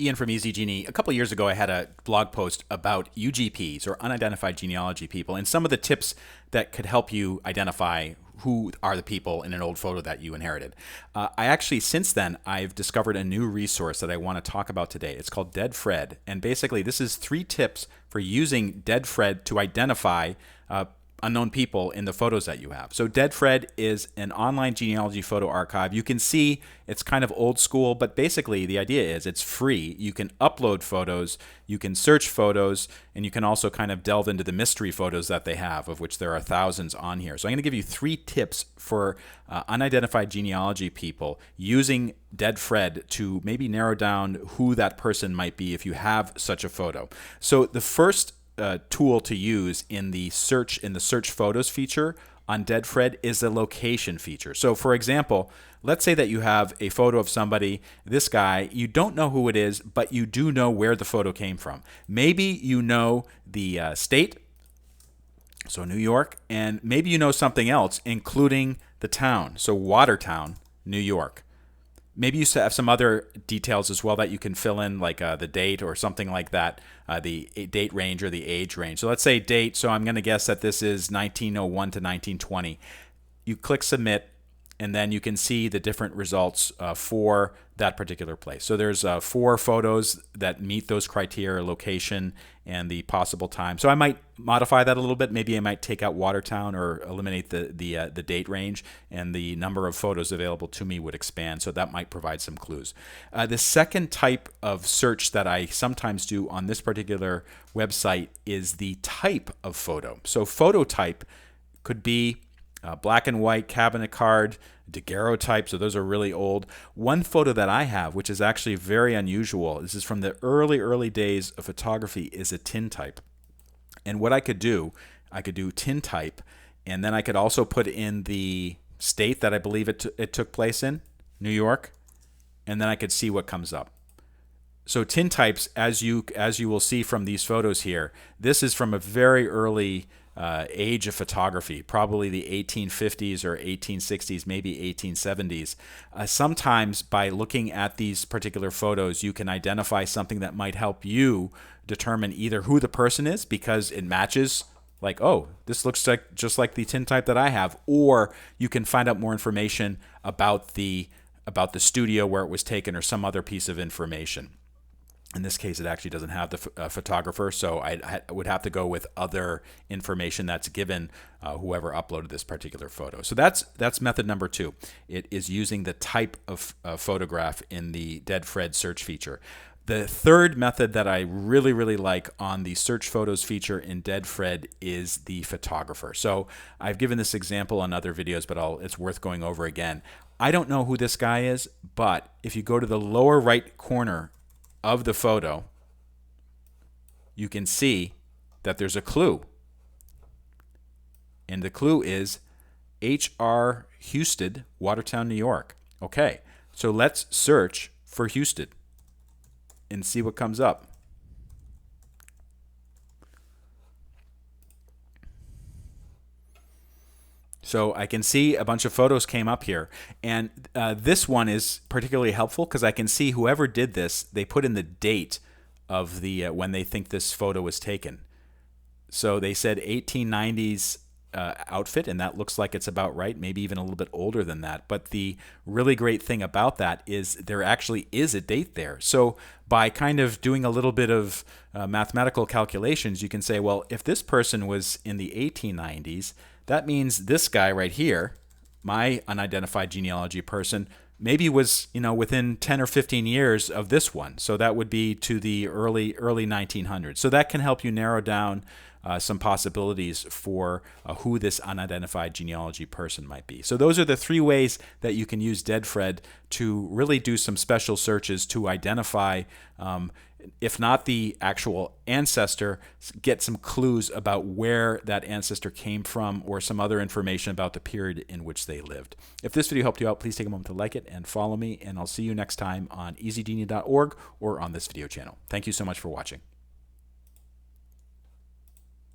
Ian from Easy Genie. A couple of years ago, I had a blog post about UGPs, or unidentified genealogy people, and some of the tips that could help you identify who are the people in an old photo that you inherited. I actually, since then, I've discovered a new resource that I want to talk about today. It's called DeadFred, and basically this is 3 tips for using DeadFred to identify unknown people in the photos that you have. So DeadFred is an online genealogy photo archive. You can see it's kind of old school, but basically the idea is it's free. You can upload photos, you can search photos, and you can also kind of delve into the mystery photos that they have, of which there are thousands on here. So I'm going to give you 3 tips for unidentified genealogy people using DeadFred to maybe narrow down who that person might be if you have such a photo. So the first tool to use in the search photos feature on DeadFred is the location feature. So for example, let's say that you have a photo of somebody, this guy, you don't know who it is, but you do know where the photo came from. Maybe you know the state, so New York, and maybe you know something else, including the town, so Watertown, New York. Maybe you have some other details as well that you can fill in, like the date or something like that, the date range or the age range. So let's say date, so I'm going to guess that this is 1901 to 1920. You click submit, and then you can see the different results for that particular place. So there's 4 photos that meet those criteria: location and the possible time. So I might modify that a little bit. Maybe I might take out Watertown or eliminate the date range, and the number of photos available to me would expand. So that might provide some clues. The second type of search that I sometimes do on this particular website is the type of photo. So photo type could be black and white, cabinet card, daguerreotype, so those are really old. One photo that I have, which is actually very unusual, this is from the early days of photography, is a tintype. And what I could do tintype, and then I could also put in the state that I believe it took place in, New York, and then I could see what comes up. So tintypes, as you will see from these photos here, this is from a very early age of photography, probably the 1850s or 1860s, maybe 1870s. Sometimes by looking at these particular photos, you can identify something that might help you determine either who the person is because it matches, like, oh, this looks like just like the tintype that I have, or you can find out more information about the studio where it was taken or some other piece of information. In this case, it actually doesn't have the photographer, so I would have to go with other information that's given whoever uploaded this particular photo. So that's method number 2. It is using the type of photograph in the DeadFred search feature. The third method that I really like on the search photos feature in DeadFred is the photographer. So I've given this example on other videos, but it's worth going over again. I don't know who this guy is, but if you go to the lower right corner of the photo, you can see that there's a clue. And the clue is H.R. Husted, Watertown, New York. Okay, so let's search for Husted and see what comes up. So I can see a bunch of photos came up here, and this one is particularly helpful because I can see whoever did this, they put in the date of the when they think this photo was taken. So they said 1890s outfit, and that looks like it's about right, maybe even a little bit older than that. But the really great thing about that is there actually is a date there. So by kind of doing a little bit of mathematical calculations, you can say, well, if this person was in the 1890s, that means this guy right here, my unidentified genealogy person, maybe was, within 10 or 15 years of this one. So that would be to the early 1900s. So that can help you narrow down some possibilities for who this unidentified genealogy person might be. So those are the 3 ways that you can use DeadFred to really do some special searches to identify, if not the actual ancestor, get some clues about where that ancestor came from or some other information about the period in which they lived. If this video helped you out, please take a moment to like it and follow me, and I'll see you next time on easygenie.org or on this video channel. Thank you so much for watching.